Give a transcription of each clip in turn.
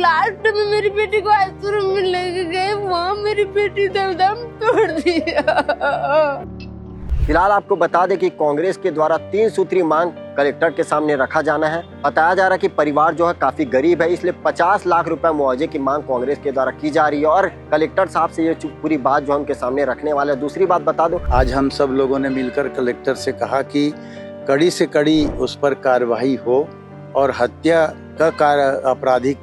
Last में मेरी बेटी को आइसक्रीम में लेके गए, वहाँ मेरी बेटी ने दम तोड़ दिया। फिलहाल आपको बता दें कि कांग्रेस के द्वारा 3 सूत्री मांग कलेक्टर के सामने रखा जाना है। बताया जा रहा है कि परिवार जो है काफी गरीब है, इसलिए 50 लाख रुपए मुआवजे की मांग कांग्रेस के द्वारा की जा रही है और कलेक्टर साहब से ये पूरी बात जो है उनके सामने रखने वाले हैं। दूसरी बात बता दो, आज हम सब लोगों ने मिलकर कलेक्टर से कहा कि कड़ी से कड़ी उस पर कार्रवाई हो और हत्या का आपराधिक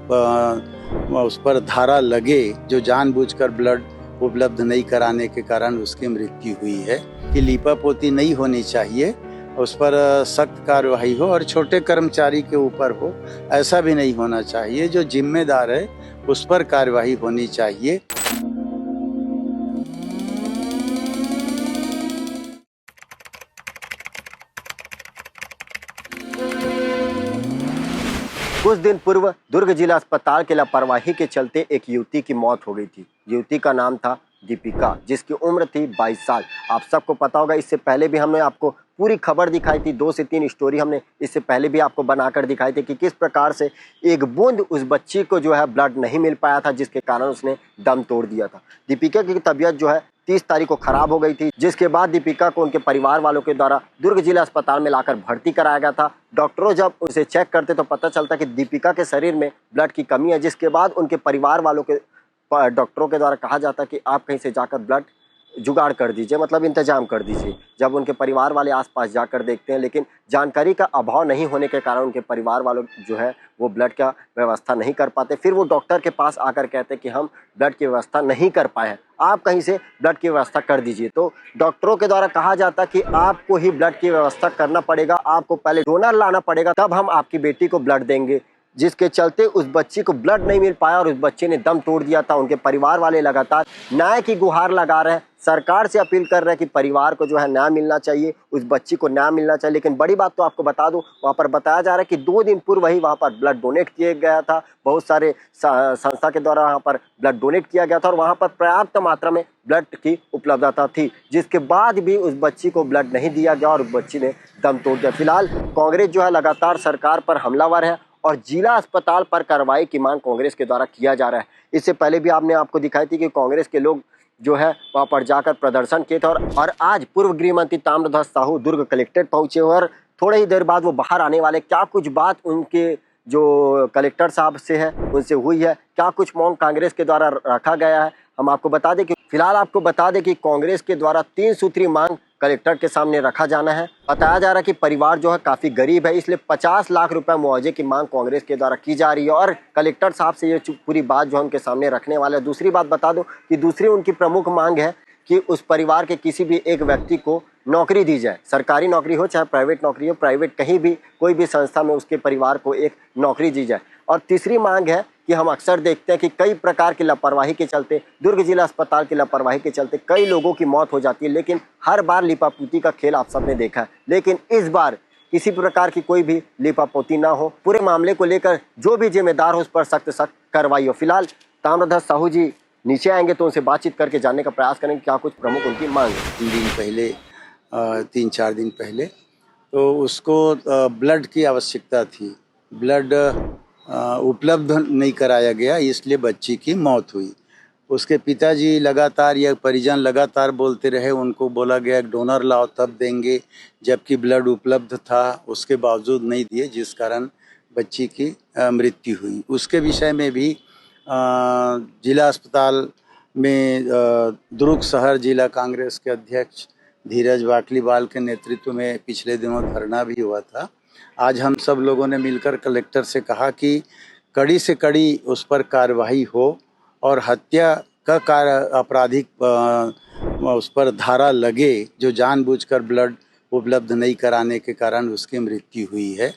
उस पर धारा लगे जो जानबूझकर ब्लड उपलब्ध नहीं कराने के कारण उसकी मृत्यु हुई है, कि लीपापोती नहीं होनी चाहिए, उस पर सख्त कार्रवाई हो और छोटे कर्मचारी के ऊपर हो ऐसा भी नहीं होना चाहिए। जो जिम्मेदार है उस पर कार्रवाई होनी चाहिए। कुछ दिन पूर्व दुर्ग जिला अस्पताल की लापरवाही के चलते एक युवती की मौत हो गई थी। युवती का नाम था दीपिका, जिसकी उम्र थी 22 साल। आप सबको पता होगा, इससे पहले भी हमने आपको पूरी खबर दिखाई थी, 2 से 3 स्टोरी हमने इससे पहले भी आपको बनाकर दिखाई थी कि किस प्रकार से एक बूंद उस बच्ची को जो है ब्लड नहीं मिल पाया था, जिसके कारण उसने दम तोड़ दिया था। दीपिका की तबीयत जो है 30 तारीख को खराब हो गई थी, जिसके बाद दीपिका को उनके परिवार वालों के द्वारा दुर्ग जिला अस्पताल में लाकर भर्ती कराया गया था। डॉक्टरों जब उसे चेक करते तो पता चलता कि दीपिका के शरीर में ब्लड की कमी है, जिसके बाद उनके परिवार वालों के डॉक्टरों के द्वारा कहा जाता कि आप कहीं से जाकर ब्लड जुगाड़ कर दीजिए, मतलब इंतजाम कर दीजिए। जब उनके परिवार वाले आसपास जाकर देखते हैं, लेकिन जानकारी का अभाव नहीं होने के कारण उनके परिवार वालों जो है वो ब्लड का व्यवस्था नहीं कर पाते। फिर वो डॉक्टर के पास आकर कहते कि हम ब्लड की व्यवस्था नहीं कर पाए हैं, आप कहीं से ब्लड की व्यवस्था कर दीजिए। तो डॉक्टरों के द्वारा कहा जाता कि आपको ही ब्लड की व्यवस्था करना पड़ेगा, आपको पहले डोनर लाना पड़ेगा, तब हम आपकी बेटी को ब्लड देंगे। जिसके चलते उस बच्ची को ब्लड नहीं मिल पाया और उस बच्चे ने दम तोड़ दिया था। उनके परिवार वाले लगातार न्याय की गुहार लगा रहे हैं, सरकार से अपील कर रहे हैं कि परिवार को जो है न्याय मिलना चाहिए, उस बच्ची को न्याय मिलना चाहिए। लेकिन बड़ी बात तो आपको बता दूं, वहाँ पर बताया जा रहा है कि 2 दिन पूर्व ही वहाँ पर ब्लड डोनेट किया गया था। बहुत सारे संस्था के द्वारा वहाँ पर ब्लड डोनेट किया गया था और वहाँ पर पर्याप्त मात्रा में ब्लड की उपलब्धता थी, जिसके बाद भी उस बच्ची को ब्लड नहीं दिया गया और उस बच्ची ने दम तोड़ दिया। फिलहाल कांग्रेस जो है लगातार सरकार पर हमलावर है और जिला अस्पताल पर कार्रवाई की मांग कांग्रेस के द्वारा किया जा रहा है। इससे पहले भी आपने आपको दिखाई थी कि कांग्रेस के लोग जो है वहां पर जाकर प्रदर्शन किए थे और आज पूर्व गृह मंत्री ताम्रध्वज साहू दुर्ग कलेक्ट्रेट पहुंचे और थोड़े ही देर बाद वो बाहर आने वाले। क्या कुछ बात उनके जो कलेक्टर साहब से है उनसे हुई है, क्या कुछ मांग कांग्रेस के द्वारा रखा गया है, हम आपको बता दें कि फिलहाल आपको बता दें कि कांग्रेस के द्वारा 3 सूत्री मांग कलेक्टर के सामने रखा जाना है। बताया जा रहा है कि परिवार जो है काफी गरीब है, इसलिए 50 लाख रुपए मुआवजे की मांग कांग्रेस के द्वारा की जा रही है और कलेक्टर साहब से ये पूरी बात जो है उनके सामने रखने वाले हैं। दूसरी बात बता दो कि दूसरी उनकी प्रमुख मांग है कि उस परिवार के किसी भी एक व्यक्ति को नौकरी दी जाए, सरकारी नौकरी हो चाहे प्राइवेट नौकरी हो, प्राइवेट कहीं भी कोई भी संस्था में उसके परिवार को एक नौकरी दी जाए। और तीसरी मांग है कि हम अक्सर देखते हैं कि कई प्रकार की लापरवाही के चलते, दुर्ग जिला अस्पताल की लापरवाही के चलते कई लोगों की मौत हो जाती है, लेकिन हर बार लिपापोती का खेल आप सबने देखा है, लेकिन इस बार किसी प्रकार की कोई भी लिपापोती ना हो। पूरे मामले को लेकर जो भी जिम्मेदार हो उस पर सख्त कार्रवाई हो। फिलहाल ताम्रध्वज साहू जी नीचे आएंगे तो उनसे बातचीत करके जानने का प्रयास करेंगे क्या कुछ प्रमुख उनकी मांग है। 3-4 दिन पहले तो उसको ब्लड की आवश्यकता थी, ब्लड उपलब्ध नहीं कराया गया, इसलिए बच्ची की मौत हुई। उसके पिताजी लगातार या परिजन लगातार बोलते रहे, उनको बोला गया डोनर लाओ तब देंगे, जबकि ब्लड उपलब्ध था, उसके बावजूद नहीं दिए, जिस कारण बच्ची की मृत्यु हुई। उसके विषय में भी जिला अस्पताल में दुर्ग शहर जिला कांग्रेस के अध्यक्ष धीरज वाकलीवाल के नेतृत्व में पिछले दिनों धरना भी हुआ था। आज हम सब लोगों ने मिलकर कलेक्टर से कहा कि कड़ी से कड़ी उस पर कार्रवाई हो और हत्या का आपराधिक उस पर धारा लगे जो जानबूझकर ब्लड उपलब्ध नहीं कराने के कारण उसकी मृत्यु हुई है।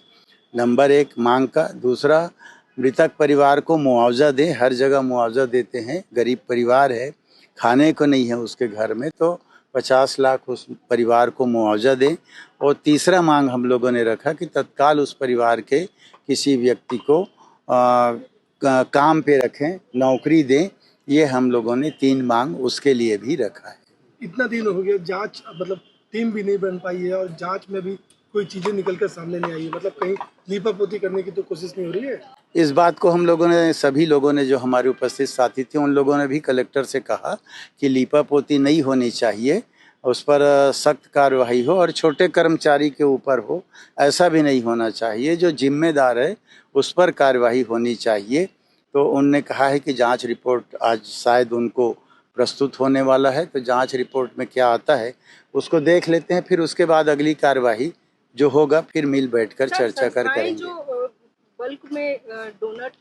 नंबर 1 मांग का। दूसरा, मृतक परिवार को मुआवजा दें, हर जगह मुआवजा देते हैं, गरीब परिवार है, खाने को नहीं है उसके घर में, तो 50 लाख उस परिवार को मुआवजा दें। और तीसरा मांग हम लोगों ने रखा कि तत्काल उस परिवार के किसी व्यक्ति को काम पे रखें, नौकरी दें। ये हम लोगों ने 3 मांग उसके लिए भी रखा है। इतना दिन हो गया, जांच मतलब टीम भी नहीं बन पाई है और जांच में भी कोई चीज़ें निकल कर सामने नहीं आई है, मतलब कहीं लीपापोती करने की तो कोशिश नहीं हो रही है। इस बात को हम लोगों ने, सभी लोगों ने, जो हमारे उपस्थित साथी थे, उन लोगों ने भी कलेक्टर से कहा कि लीपापोती नहीं होनी चाहिए, उस पर सख्त कार्रवाई हो और छोटे कर्मचारी के ऊपर हो, ऐसा भी नहीं होना चाहिए। जो जिम्मेदार है उस पर कार्रवाई होनी चाहिए। तो उनने कहा है कि जांच रिपोर्ट आज शायद उनको प्रस्तुत होने वाला है, तो जांच रिपोर्ट में क्या आता है उसको देख लेते हैं, फिर उसके बाद अगली कार्रवाई जो होगा फिर मिल बैठकर चर्चा कर करेंगे। जो बल्क में डोनेट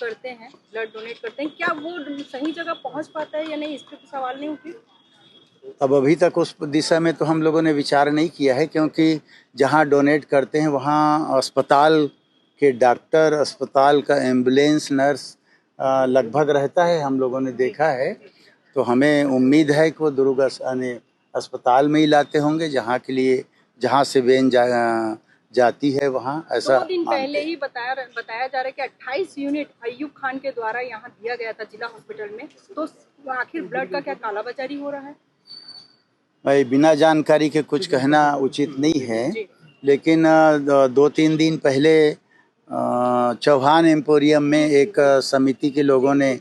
करते हैं, ब्लड डोनेट करते हैं, क्या वो सही जगह पहुंच पाता है या नहीं, इस पे तो सवाल नहीं उठे? अब अभी तक उस दिशा में तो हम लोगों ने विचार नहीं किया है, क्योंकि जहां डोनेट करते हैं वहां अस्पताल के डॉक्टर, अस्पताल का एम्बुलेंस, नर्स लगभग रहता है, हम लोगों ने देखा है। तो हमें उम्मीद है कि वो दुर्ग अस्पताल में ही लाते होंगे, जहाँ के लिए, जहाँ से वेन जाती है वहाँ, ऐसा 2 दिन पहले ही बताया जा रहा है कि 28 यूनिट अय्यूब खान के द्वारा यहाँ दिया गया था जिला हॉस्पिटल में। तो आखिर ब्लड का क्या कालाबाजारी हो रहा है? भाई बिना जानकारी के कुछ कहना उचित नहीं है, लेकिन 2-3 दिन पहले चौहान एम्पोरियम में एक समिति के लोगों ने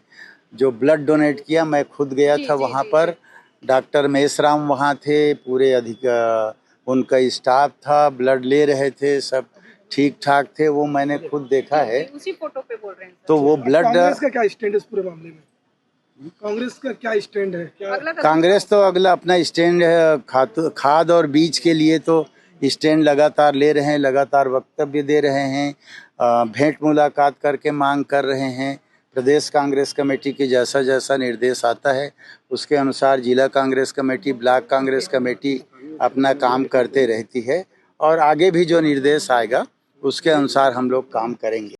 जो ब्लड डोनेट किया, मैं खुद गया था वहाँ पर। डॉक्टर मेसराम वहाँ थे, पूरे उनका स्टाफ था, ब्लड ले रहे थे, सब ठीक ठाक थे, वो मैंने खुद देखा है। उसी फोटो पे बोल रहे हैं। तो वो ब्लड, कांग्रेस का क्या स्टैंड है इस पूरे मामले में? कांग्रेस का क्या स्टैंड है? क्या कांग्रेस तो अगला अपना स्टैंड है, खाद और बीज के लिए तो स्टैंड लगातार ले रहे हैं, लगातार वक्तव्य दे रहे हैं, भेंट मुलाकात करके मांग कर रहे हैं। प्रदेश कांग्रेस कमेटी के जैसा जैसा निर्देश आता है उसके अनुसार जिला Congress committee, block Congress committee अपना काम करते रहती है, और आगे भी जो निर्देश आएगा उसके अनुसार हम लोग काम करेंगे।